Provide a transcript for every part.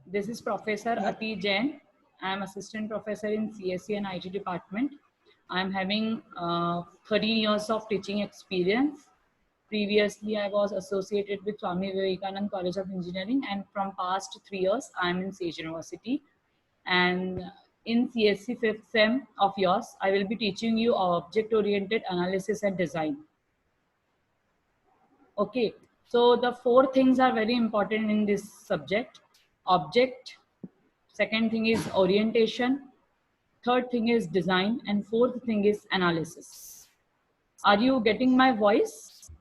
This is Professor Ati Jain. I am assistant professor in CSE and IT department. I am having 13 years of teaching experience. Previously, I was associated with Swami Vivekanand College of Engineering, and from past 3 years, I am in Sage University. And in CSE 5th SEM of yours, I will be teaching you object-oriented analysis and design. Okay, so the 4 things are very important in this subject. Object, second thing is orientation, third thing is design, and fourth thing is analysis. Are you getting my voice?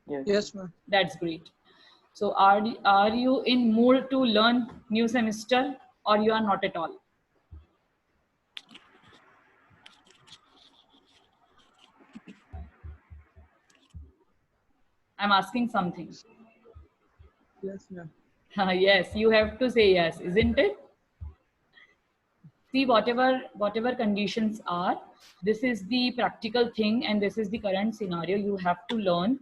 Yes, ma'am. That's great. So are you in mood to learn new semester, or you are not at all? I'm asking something. Yes, ma'am. Yes, you have to say yes, isn't it? See, whatever conditions are, this is the practical thing, and this is the current scenario. You have to learn.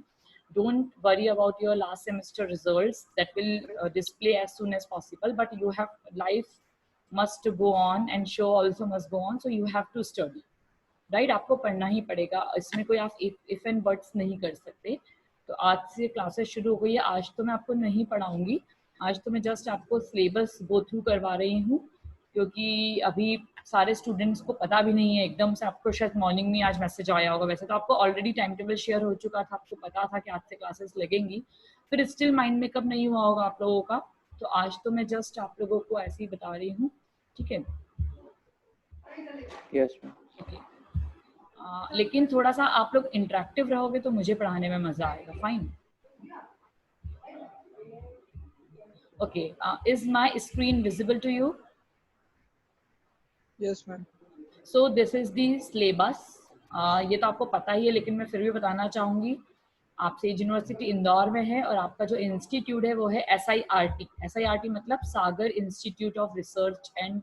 Don't worry about your last semester results that will display as soon as possible, but you have life must go on and show also must go on, so you have to study, right? आपको पढ़ना ही पड़ेगा, इसमें कोई आप if and buts नहीं कर सकते. तो आज से क्लासेस शुरू हो गई है. आज तो मैं आपको नहीं पढ़ाऊंगी, आज तो मैं जस्ट आपको सिलेबस गो थ्रू करवा रही हूँ, क्योंकि अभी सारे स्टूडेंट्स को पता भी नहीं है. एकदम से आपको शायद मॉर्निंग में आज मैसेज आया होगा, वैसे तो आपको ऑलरेडी टाइम टेबल शेयर हो चुका था, आपको पता था कि आज से क्लासेस लगेंगी, फिर स्टिल माइंड मेकअप नहीं हुआ होगा आप लोगों का. तो आज तो मैं जस्ट आप लोगों को ऐसे ही बता रही हूँ, ठीक है? Yes okay. लेकिन थोड़ा सा आप लोग इंटरेक्टिव रहोगे तो मुझे पढ़ाने में मजा आएगा. Fine. Okay, is my screen visible to you? Yes ma'am. So this is the syllabus. ये तो आपको पता ही है, लेकिन मैं फिर भी बताना चाहूँगी. आप सेज यूनिवर्सिटी इंदौर में है, और आपका जो इंस्टीट्यूट है वो है SIRT. SIRT मतलब सागर इंस्टीट्यूट ऑफ रिसर्च एंड,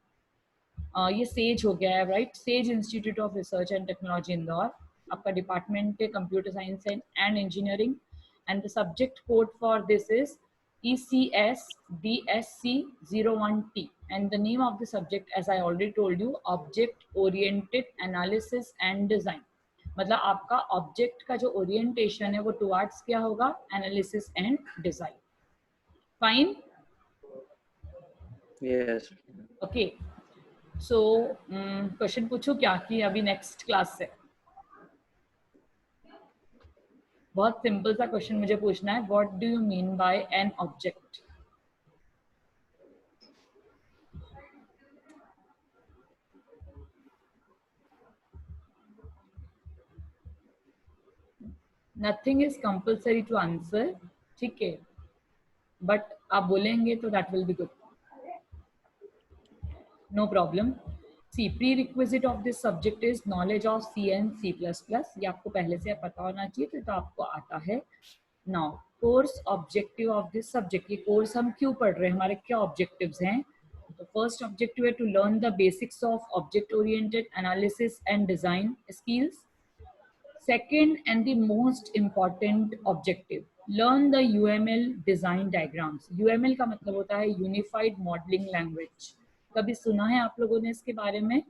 ये सेज हो गया है, right? Says institute of research and technology Indore. आपका डिपार्टमेंट है computer science and engineering, and the subject code for this is ECS DSC 01T, and the name of the subject, as I already told you, object oriented analysis and design. मतलब आपका object का जो orientation है वो towards क्या होगा? Analysis and design. Fine. Yes. Okay, so question पूछूं क्या कि अभी नेक्स्ट क्लास से? बहुत सिंपल सा क्वेश्चन मुझे पूछना है. What do you mean by an object? Nothing is compulsory to answer, ठीक है? बट आप बोलेंगे तो that will be good. No problem. See, prerequisite of this subject is knowledge of C and C++. ये आपको पहले से पता होना चाहिए, तो आपको आता है. Now course objective of this subject. ये कोर्स हम क्यों पढ़ रहे हैं, हमारे क्या ऑब्जेक्टिव्स हैं? तो फर्स्ट ऑब्जेक्टिव है to learn the basics of object oriented analysis and design skills. Second and the most important objective, learn the UML design diagrams. UML का मतलब होता है Unified Modeling Language. कभी सुना है आप लोगों ने इसके बारे में?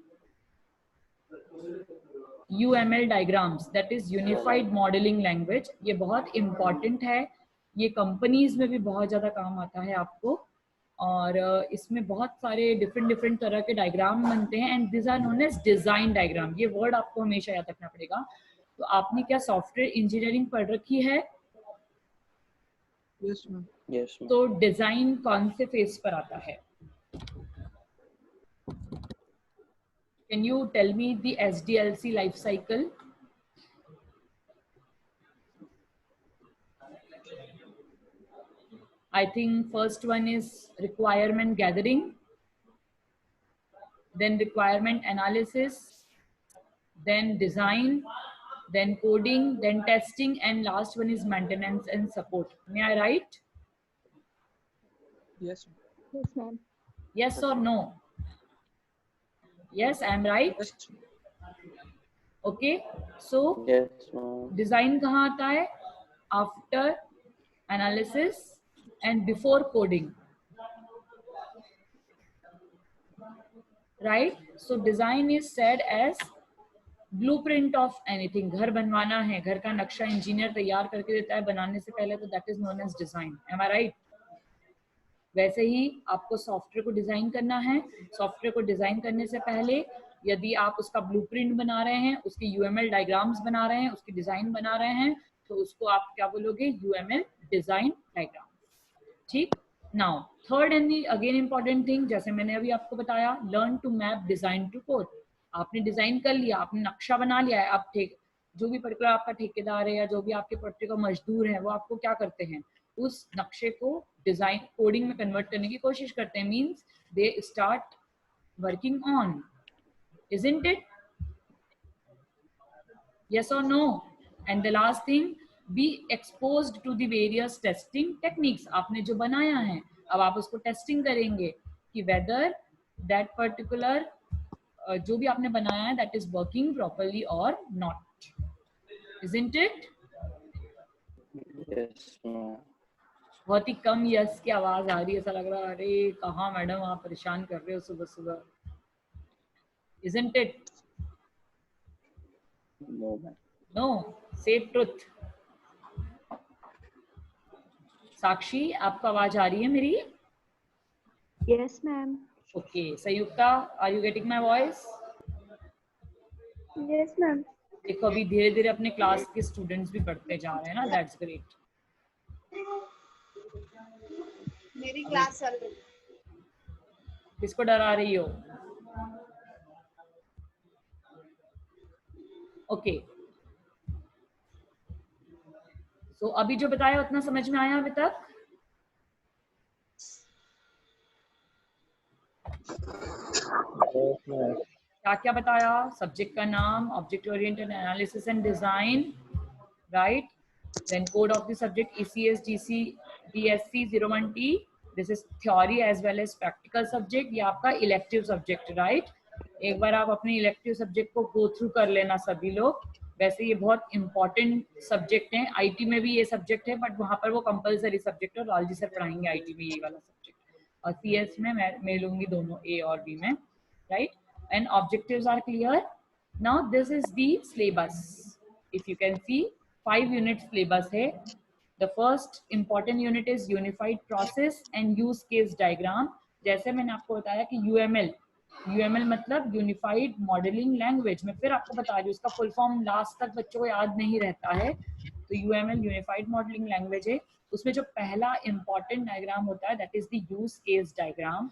UML diagrams, that is Unified Modeling Language. ये बहुत important है, ये कंपनीज में भी बहुत ज़्यादा काम आता है आपको, और इसमें बहुत सारे डिफरेंट तरह के डायग्राम बनते हैं, and this are known as design diagram. ये वर्ड आपको हमेशा याद रखना पड़ेगा. तो आपने क्या सॉफ्टवेयर इंजीनियरिंग पढ़ रखी है? Yes ma'am. यस. तो डिजाइन कौन से फेज पर आता है? Can you tell me the SDLC life cycle? I think first one is requirement gathering, then requirement analysis, then design, then coding, then testing, and last one is maintenance and support. May I right? Yes. Yes, ma'am. Yes or no? Yes, I am right. Yes. Okay, so Yes. design कहाँ आता है? After analysis and before coding. right? So design is said as blueprint of anything. घर बनवाना है, घर का नक्शा engineer तैयार करके देता है बनाने से पहले, तो that is known as design. Am I right? वैसे ही आपको सॉफ्टवेयर को डिजाइन करना है. सॉफ्टवेयर को डिजाइन करने से पहले यदि आप उसका ब्लूप्रिंट बना रहे हैं, उसके यूएमएल डायग्राम्स बना रहे हैं, उसकी डिजाइन बना रहे हैं, तो उसको आप क्या बोलोगे? UML design diagram. ठीक. Now third and again important thing, जैसे मैंने अभी आपको बताया, learn to map design to code. आपने डिजाइन कर लिया, आपने नक्शा बना लिया है. आप जो भी पर्टिकुलर आपका ठेकेदार है या जो भी आपके पर्टिकुलर मजदूर है, वो आपको क्या करते हैं? उस नक्शे को डिजाइन कोडिंग में कन्वर्ट करने की कोशिश करते हैं. Means they start working on, isn't it? Yes or no? And the last thing, be exposed to the various testing techniques. आपने जो बनाया है, अब आप उसको टेस्टिंग करेंगे कि whether that particular जो भी आपने बनाया है that is working properly or not, isn't it? Yes, ma'am. बहुत ही कम यस की आवाज आ रही है. ऐसा लग रहा है अरे कहाँ मैडम आप परेशान कर रहे हो सुबह सुबह. Isn't it? No, ma'am. No. Say truth. साक्षी, आपको आवाज आ रही है मेरी? Yes, ma'am. Okay. Sayukta, are you getting my voice? Yes, ma'am. देखो अभी धीरे धीरे अपने क्लास के स्टूडेंट्स भी पढ़ते जा रहे हैं ना. That's great. मेरी क्लास चल रही है. किसको डरा रही हो? ओके. सो अभी जो बताया उतना समझ में आया अभी तक? Yes, ma'am. क्या क्या बताया? सब्जेक्ट का नाम, object oriented analysis and design, right? Then code of the subject ECS GC DSC 01T. This is theory as well as practical subject. ये आपका इलेक्टिव सब्जेक्ट, राइट? एक बार आप अपने इलेक्टिव सब्जेक्ट को गो थ्रू कर लेना सभी लोग. वैसे ये बहुत इंपॉर्टेंट सब्जेक्ट है. IT में भी ये सब्जेक्ट है, बट वहां पर वो कंपलसरी सब्जेक्ट है और लालजी सर पढ़ाएंगे IT में ये वाला सब्जेक्ट. और CS में मैं लूंगी दोनों A और B में, right? And objectives are clear. Now this is the syllabus. If you can see, 5 units syllabus है. The first important unit is unified process and use case diagram. जैसे मैंने आपको बताया कि UML मतलब यूनिफाइड मॉडलिंग लैंग्वेज. मैं फिर आपको बता रही हूँ, उसका फुल फॉर्म लास्ट तक बच्चों को याद नहीं रहता है. तो UML यूनिफाइड मॉडलिंग लैंग्वेज है. उसमें जो पहला इंपॉर्टेंट डायग्राम होता है that is the use case diagram,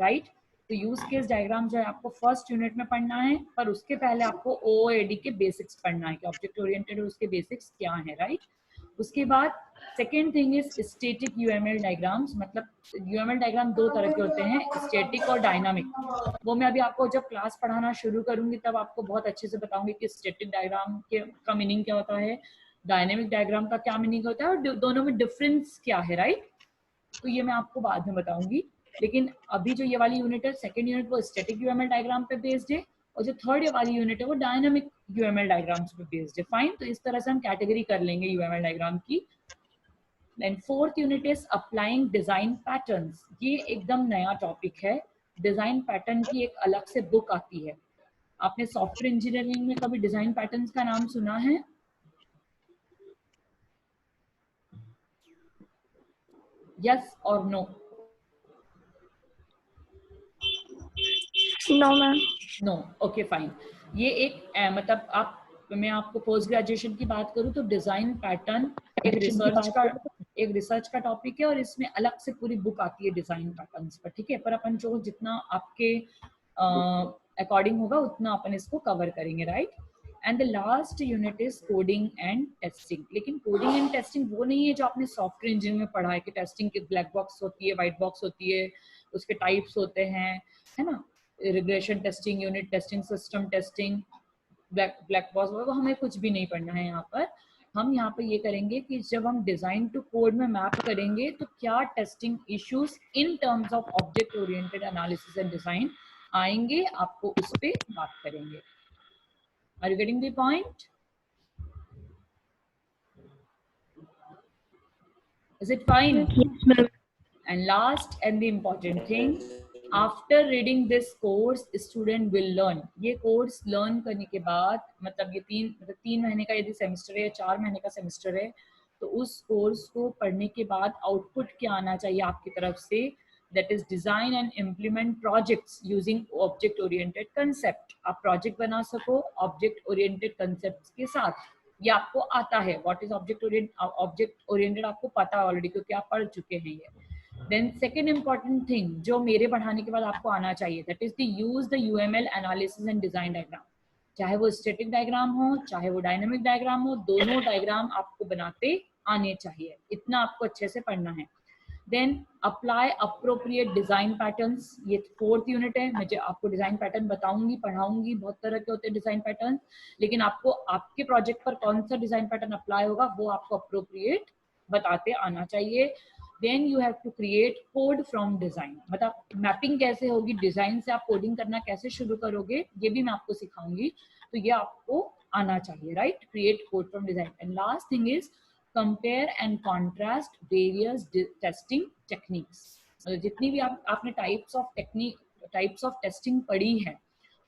right? तो यूज केस डायग्राम जो है आपको फर्स्ट यूनिट में पढ़ना है, पर उसके पहले आपको OOAD के बेसिक्स पढ़ना है कि ऑब्जेक्ट ओरिएंटेड उसके बेसिक्स क्या है, राइट? उसके बाद second thing is static UML diagrams. मतलब UML डायग्राम दो तरह के होते हैं, स्टैटिक और डायनामिक. वो मैं अभी आपको जब क्लास पढ़ाना शुरू करूंगी तब आपको बहुत अच्छे से बताऊंगी कि स्टैटिक डायग्राम का मीनिंग क्या होता है, डायनेमिक डायग्राम का क्या मीनिंग होता है और दोनों में डिफरेंस क्या है, राइट? तो ये मैं आपको बाद में बताऊंगी. लेकिन अभी जो ये वाली यूनिट है, सेकंड यूनिट, वो स्टैटिक UML डायग्राम पे बेस्ड है और जो थर्ड वाली यूनिट है वो डायनामिक UML डायग्राम्स पे बेस्ड है. फाइन. तो इस तरह से हम कैटेगरी कर लेंगे UML डायग्राम की. Then fourth unit is applying design patterns. ये एकदम नया टॉपिक है. डिजाइन पैटर्न की एक अलग से बुक आती है. आपने सॉफ्टवेयर इंजीनियरिंग में कभी डिजाइन पैटर्न्स का नाम सुना है? Yes or no? No, ma'am. No. Okay, fine. ये एक मतलब आप, मैं आपको पोस्ट ग्रेजुएशन की बात करूँ तो डिजाइन पैटर्न एक रिसर्च का टॉपिक है और इसमें अलग से पूरी बुक आती है डिजाइन पैटर्न्स पर, ठीक है? पर अपन जो जितना आपके अकॉर्डिंग होगा उतना अपन इसको कवर करेंगे, right? And the last unit is coding and testing. लेकिन कोडिंग एंड टेस्टिंग वो नहीं है जो आपने सॉफ्टवेयर इंजीनियरिंग में पढ़ा है कि टेस्टिंग की ब्लैक बॉक्स होती है, व्हाइट बॉक्स होती है, उसके टाइप्स होते हैं, है ना? Regression testing, unit testing, system testing, black box, वो हमें कुछ भी नहीं पढ़ना है यहाँ पर. हम यहाँ पर ये करेंगे कि जब हम डिजाइन टू कोड में मैप करेंगे तो क्या testing issues in terms of object oriented analysis and design आएंगे, आपको उस पर बात करेंगे. Are you getting the point? Is it fine? Yes, ma'am. And last and the important thing, after reading this course student will learn, ये course learn करने के बाद, मतलब ये 3 महीने का यदि सेमेस्टर है, 4 महीने का सेमेस्टर है, तो उस कोर्स को पढ़ने के बाद आउटपुट क्या आना चाहिए आपकी तरफ से, that is design and implement projects using object oriented concept. आप प्रोजेक्ट बना सको ऑब्जेक्ट ओरिएंटेड कंसेप्ट के साथ, ये आपको आता है। व्हाट इज ऑब्जेक्ट ओरिएंटेड आपको पता है ऑलरेडी, क्योंकि आप पढ़ चुके हैं ये। देन सेकेंड इंपॉर्टेंट थिंग जो मेरे पढ़ाने के बाद आपको आना चाहिए, that is the use the UML analysis and design diagram. चाहे वो स्टैटिक डायग्राम हो, चाहे वो डायनामिक डायग्राम हो, दोनों डायग्राम आपको बनाते आने चाहिए। इतना आपको अच्छे से पढ़ना है। Then apply appropriate design patterns, ये 4th यूनिट है। मैं आपको डिजाइन पैटर्न बताऊंगी, पढ़ाऊंगी, बहुत तरह के होते हैं डिजाइन पैटर्न, लेकिन आपको आपके प्रोजेक्ट पर कौन सा डिजाइन पैटर्न अप्लाई होगा वो आपको अप्रोप्रिएट बताते आना चाहिए। Then you have to create code from design, मतलब मैपिंग कैसे होगी, डिजाइन से आप कोडिंग करना कैसे शुरू करोगे, ये भी मैं आपको सिखाऊंगी। तो ये आपको आना चाहिए, right? Create code from design. And last thing is compare and contrast various testing techniques. जितनी भी आपने टाइप्स ऑफ टेस्टिंग पढ़ी है,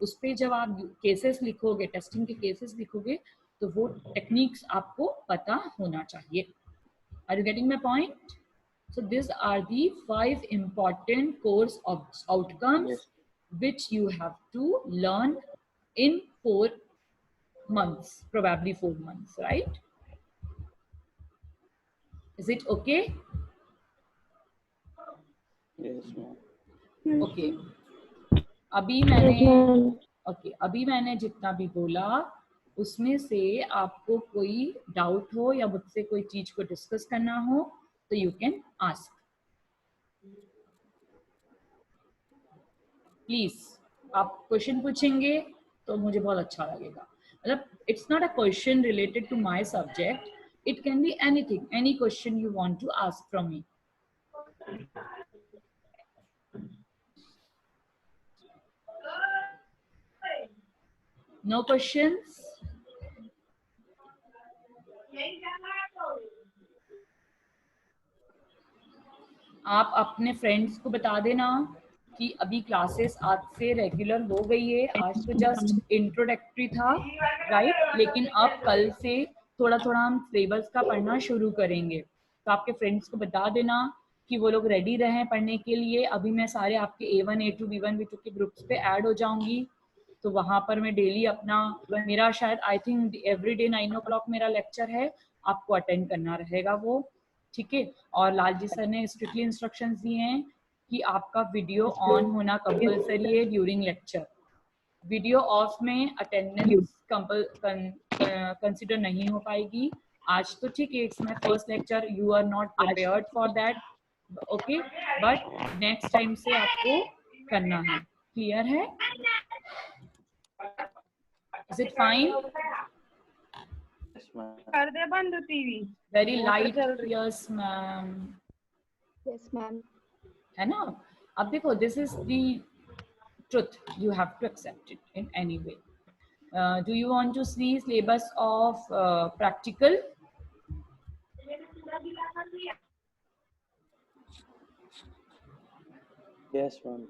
उस पे जब आप केसेस लिखोगे, टेस्टिंग के केसेस लिखोगे, तो वो टेक्निक्स आपको पता होना चाहिए। Are you getting my point? So these are the 5 important course outcomes Yes. which you have to learn in 4 months, probably 4 months, right? Is it okay? Yes, ma'am. Okay. अभी मैंने जितना भी बोला उसमें से आपको कोई डाउट हो या मुझसे कोई चीज को डिस्कस करना हो तो यू कैन आस्क प्लीज। आप क्वेश्चन पूछेंगे तो मुझे बहुत अच्छा लगेगा। मतलब it's not a question related to my subject, it can be anything, any question you want to ask from me. No questions? आप अपने फ्रेंड्स को बता देना कि अभी क्लासेस आज से रेगुलर हो गई है। आज तो जस्ट इंट्रोडक्टरी था, राइट? लेकिन अब कल से थोड़ा थोड़ा हम सिलेबस का पढ़ना शुरू करेंगे। तो आपके फ्रेंड्स को बता देना कि वो लोग रेडी रहें पढ़ने के लिए। अभी मैं सारे आपके A1, A2, B1, B2 के ग्रुप्स पे ऐड हो जाऊंगी, तो वहां पर मैं डेली अपना, मेरा शायद आई थिंक एवरीडे 9 o'clock मेरा लेक्चर है, आपको अटेंड करना रहेगा वो, ठीक है? और लालजी सर ने स्ट्रिक्टली इंस्ट्रक्शंस दिए हैं कि आपका वीडियो ऑन होना कंपलसरी है ड्यूरिंग लेक्चर। वीडियो ऑफ में अटेंडेंस कंसिडर नहीं हो पाएगी। आज तो ठीक है, it's my first lecture, you are not prepared for that, okay, but next time से आपको करना है। क्लियर है? Is it fine? Yes, ma'am. कर दे बंद TV. Very light, yes ma'am, yes ma'am. है ना? अब देखो, this is the truth, you have to accept it in any way. Do you want to see syllabus of practical? Yes, ma'am.